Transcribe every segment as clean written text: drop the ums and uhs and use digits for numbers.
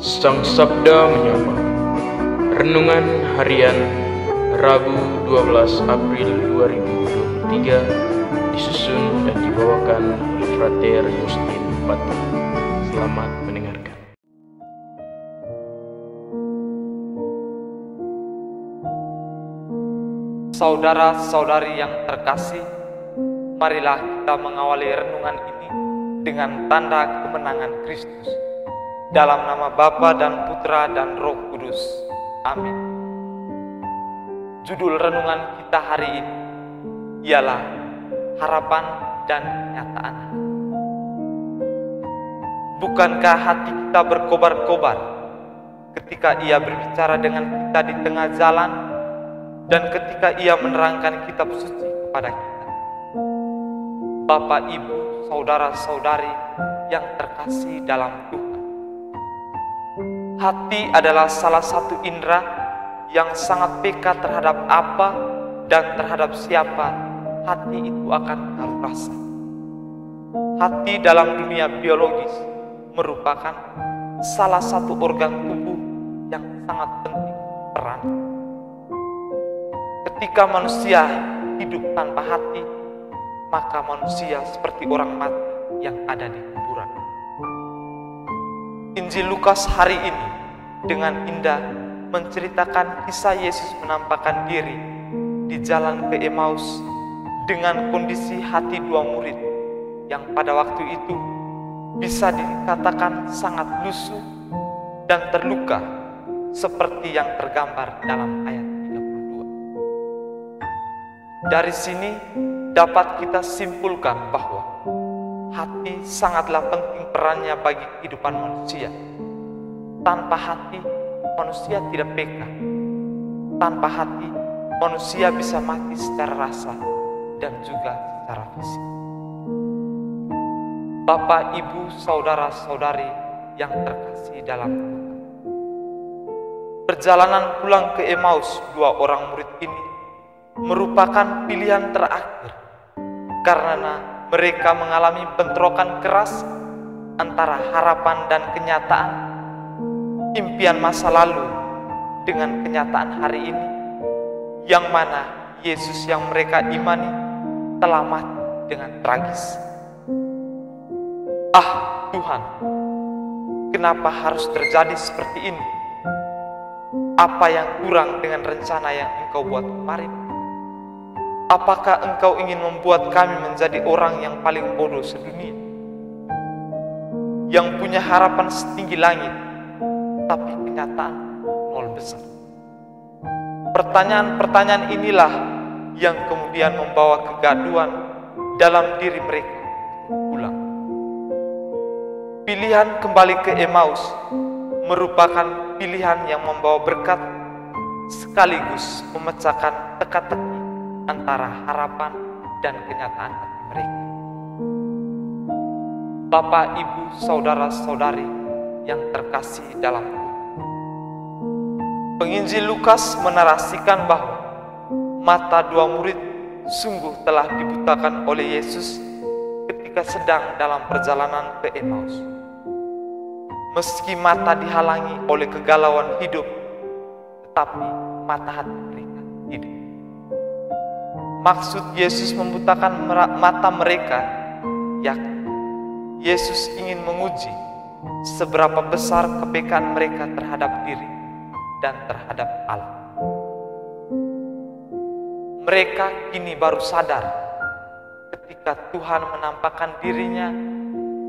Sang Sabda Menyapa. Renungan Harian Rabu 12 April 2023 disusun dan dibawakan oleh Frater Justin Patu. Selamat mendengarkan. Saudara-saudari yang terkasih, marilah kita mengawali renungan ini dengan tanda kemenangan Kristus. Dalam nama Bapa dan Putra dan Roh Kudus. Amin. Judul renungan kita hari ini ialah harapan dan kenyataan. Bukankah hati kita berkobar-kobar ketika Ia berbicara dengan kita di tengah jalan dan ketika Ia menerangkan kitab suci kepada kita? Bapak, Ibu, saudara-saudari yang terkasih dalam Tuhan, hati adalah salah satu indera yang sangat peka terhadap apa dan terhadap siapa hati itu akan menaruh rasa. Hati dalam dunia biologis merupakan salah satu organ tubuh yang sangat penting peran. Ketika manusia hidup tanpa hati, maka manusia seperti orang mati yang ada di kuburan. Injil Lukas hari ini dengan indah menceritakan kisah Yesus menampakkan diri di jalan ke Emmaus dengan kondisi hati dua murid yang pada waktu itu bisa dikatakan sangat lusuh dan terluka seperti yang tergambar dalam ayat 32. Dari sini dapat kita simpulkan bahwa hati sangatlah penting perannya bagi kehidupan manusia. Tanpa hati, manusia tidak peka. Tanpa hati, manusia bisa mati secara rasa dan juga secara fisik. Bapak, Ibu, saudara-saudari yang terkasih dalam Tuhan, perjalanan pulang ke Emmaus dua orang murid ini merupakan pilihan terakhir karena mereka mengalami bentrokan keras antara harapan dan kenyataan, impian masa lalu dengan kenyataan hari ini, yang mana Yesus yang mereka imani telah mati dengan tragis. Ah Tuhan, kenapa harus terjadi seperti ini? Apa yang kurang dengan rencana yang Engkau buat kemarin? Apakah Engkau ingin membuat kami menjadi orang yang paling bodoh sedunia, yang punya harapan setinggi langit, tapi kenyataan nol besar? Pertanyaan-pertanyaan inilah yang kemudian membawa kegaduhan dalam diri mereka pulang. Pilihan kembali ke Emmaus merupakan pilihan yang membawa berkat sekaligus memecahkan teka-teki antara harapan dan kenyataan hati mereka. Bapak, Ibu, saudara-saudari yang terkasih dalam Tuhan, penginjil Lukas menarasikan bahwa mata dua murid sungguh telah dibutakan oleh Yesus ketika sedang dalam perjalanan ke Emmaus. Meski mata dihalangi oleh kegalauan hidup, tetapi mata hati mereka tidak. Maksud Yesus membutakan mata mereka, yakni Yesus ingin menguji seberapa besar kepekaan mereka terhadap diri dan terhadap Allah. Mereka kini baru sadar ketika Tuhan menampakkan dirinya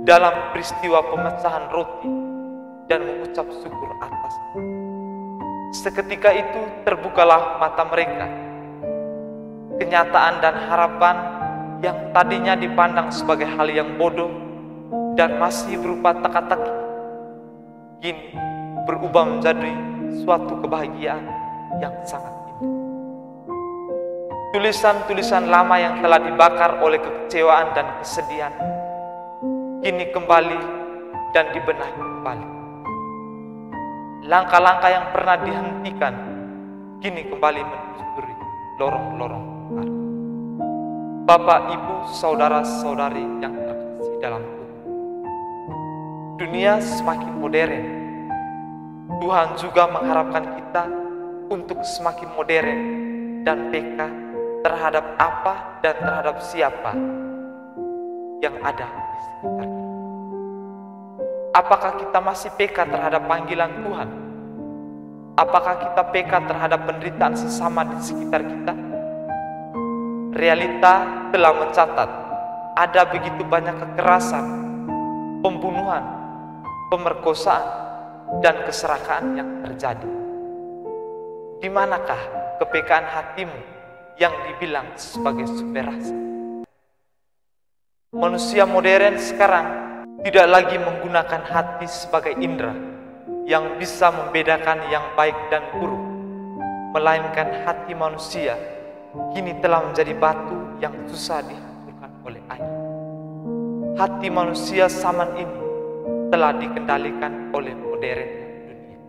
dalam peristiwa pemecahan roti dan mengucap syukur atasnya. Seketika itu terbukalah mata mereka. Kenyataan dan harapan yang tadinya dipandang sebagai hal yang bodoh dan masih berupa teka-teki, kini berubah menjadi suatu kebahagiaan yang sangat indah. Tulisan-tulisan lama yang telah dibakar oleh kekecewaan dan kesedihan kini kembali dan dibenahi kembali. Langkah-langkah yang pernah dihentikan kini kembali menelusuri lorong-lorong hari. Bapak, Ibu, saudara-saudari yang terkasih dalam Tuhan, dunia semakin modern Tuhan juga mengharapkan kita untuk semakin modern dan peka terhadap apa dan terhadap siapa yang ada di sekitar kita. Apakah kita masih peka terhadap panggilan Tuhan? Apakah kita peka terhadap penderitaan sesama di sekitar kita? Realita telah mencatat ada begitu banyak kekerasan, pembunuhan, pemerkosaan, dan keserakahan yang terjadi. Di manakah kepekaan hatimu yang dibilang sebagai sumber rasa? Manusia modern sekarang tidak lagi menggunakan hati sebagai indera yang bisa membedakan yang baik dan buruk, melainkan hati manusia kini telah menjadi batu yang susah dihancurkan oleh air. Hati manusia zaman ini telah dikendalikan oleh modernnya dunia.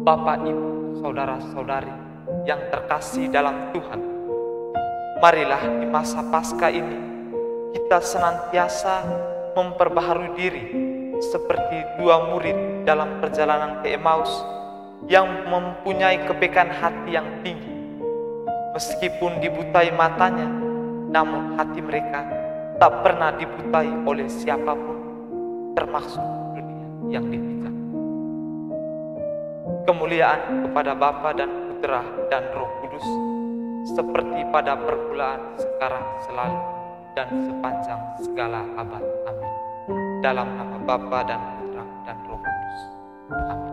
Bapak, Ibu, saudara-saudari yang terkasih dalam Tuhan, marilah di masa Paskah ini kita senantiasa memperbaharui diri seperti dua murid dalam perjalanan ke Emmaus yang mempunyai kepekaan hati yang tinggi. Meskipun dibutai matanya, namun hati mereka tak pernah dibutai oleh siapapun, termasuk dunia yang dipijak. Kemuliaan kepada Bapa dan Putra dan Roh Kudus, seperti pada permulaan, sekarang, selalu, dan sepanjang segala abad. Amin. Dalam nama Bapa dan Putra dan Roh Kudus. Amin.